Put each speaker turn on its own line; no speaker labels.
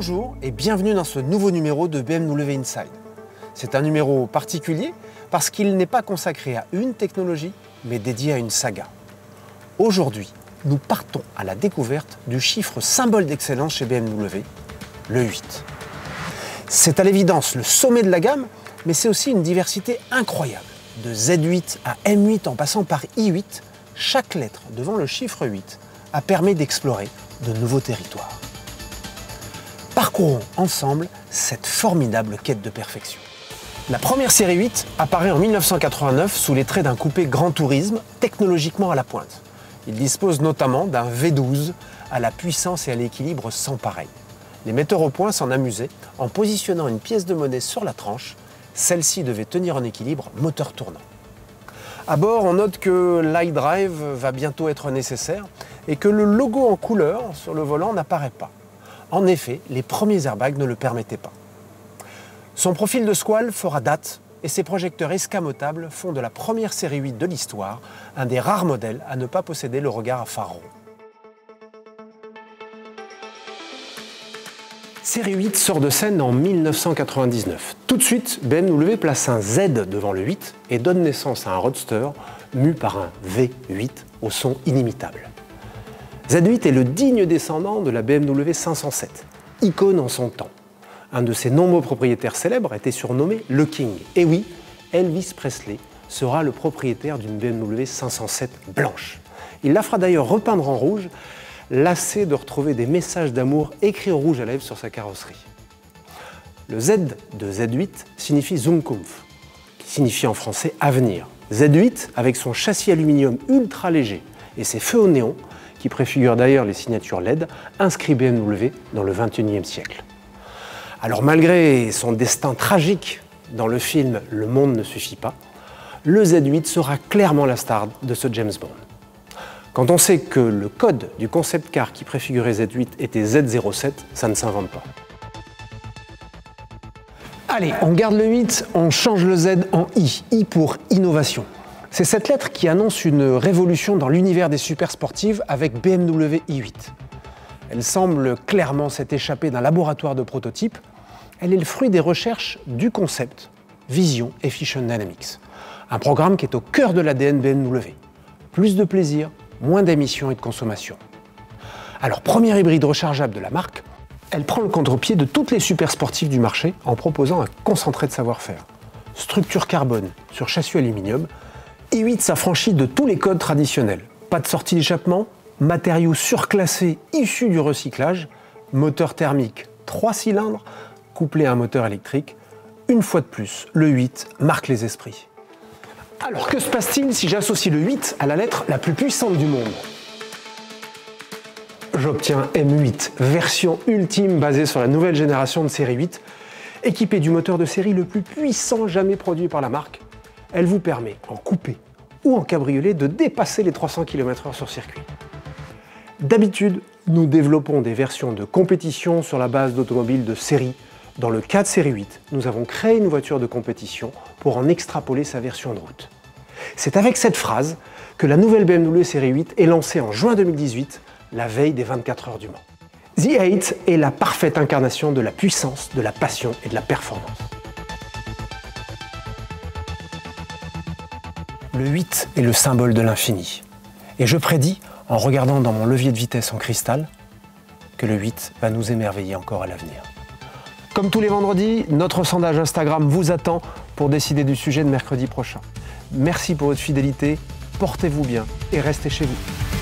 Bonjour et bienvenue dans ce nouveau numéro de BMW Inside. C'est un numéro particulier parce qu'il n'est pas consacré à une technologie, mais dédié à une saga. Aujourd'hui, nous partons à la découverte du chiffre symbole d'excellence chez BMW, le 8. C'est à l'évidence le sommet de la gamme, mais c'est aussi une diversité incroyable. De Z8 à M8 en passant par i8, chaque lettre devant le chiffre 8 a permis d'explorer de nouveaux territoires. Parcourons ensemble cette formidable quête de perfection. La première série 8 apparaît en 1989 sous les traits d'un coupé grand tourisme technologiquement à la pointe. Il dispose notamment d'un V12 à la puissance et à l'équilibre sans pareil. Les metteurs au point s'en amusaient en positionnant une pièce de monnaie sur la tranche. Celle-ci devait tenir en équilibre moteur tournant. À bord, on note que l'iDrive va bientôt être nécessaire et que le logo en couleur sur le volant n'apparaît pas. En effet, les premiers airbags ne le permettaient pas. Son profil de squale fera date et ses projecteurs escamotables font de la première série 8 de l'histoire un des rares modèles à ne pas posséder le regard à phare rond. Série 8 sort de scène en 1999. Tout de suite, BMW place un Z devant le 8 et donne naissance à un roadster mu par un V8 au son inimitable. Z8 est le digne descendant de la BMW 507, icône en son temps. Un de ses nombreux propriétaires célèbres était surnommé le King. Et oui, Elvis Presley sera le propriétaire d'une BMW 507 blanche. Il la fera d'ailleurs repeindre en rouge, lassé de retrouver des messages d'amour écrits en rouge à lèvres sur sa carrosserie. Le Z de Z8 signifie Zukunft, qui signifie en français avenir. Z8, avec son châssis aluminium ultra léger et ses feux au néon, qui préfigurent d'ailleurs les signatures LED, inscrit BMW dans le XXIe siècle. Alors malgré son destin tragique dans le film Le monde ne suffit pas, le Z8 sera clairement la star de ce James Bond. Quand on sait que le code du concept car qui préfigurait Z8 était Z07, ça ne s'invente pas. Allez, on garde le 8, on change le Z en I. I pour innovation. C'est cette lettre qui annonce une révolution dans l'univers des super sportives avec BMW i8. Elle semble clairement s'être échappée d'un laboratoire de prototypes. Elle est le fruit des recherches du concept Vision Efficient Dynamics, un programme qui est au cœur de l'ADN BMW. Plus de plaisir, moins d'émissions et de consommation. Alors, première hybride rechargeable de la marque, elle prend le contre-pied de toutes les super sportives du marché en proposant un concentré de savoir-faire. Structure carbone sur châssis aluminium, i8 s'affranchit de tous les codes traditionnels. Pas de sortie d'échappement, matériaux surclassés issus du recyclage, moteur thermique 3 cylindres, couplé à un moteur électrique. Une fois de plus, le 8 marque les esprits. Alors que se passe-t-il si j'associe le 8 à la lettre la plus puissante du monde? J'obtiens M8, version ultime basée sur la nouvelle génération de série 8, équipée du moteur de série le plus puissant jamais produit par la marque. Elle vous permet, en coupé ou en cabriolet, de dépasser les 300 km/h sur circuit. D'habitude, nous développons des versions de compétition sur la base d'automobiles de série. Dans le cas de série 8, nous avons créé une voiture de compétition pour en extrapoler sa version de route. C'est avec cette phrase que la nouvelle BMW série 8 est lancée en juin 2018, la veille des 24 heures du Mans. The 8 est la parfaite incarnation de la puissance, de la passion et de la performance. Le 8 est le symbole de l'infini. Et je prédis, en regardant dans mon levier de vitesse en cristal, que le 8 va nous émerveiller encore à l'avenir. Comme tous les vendredis, notre sondage Instagram vous attend pour décider du sujet de mercredi prochain. Merci pour votre fidélité, portez-vous bien et restez chez vous.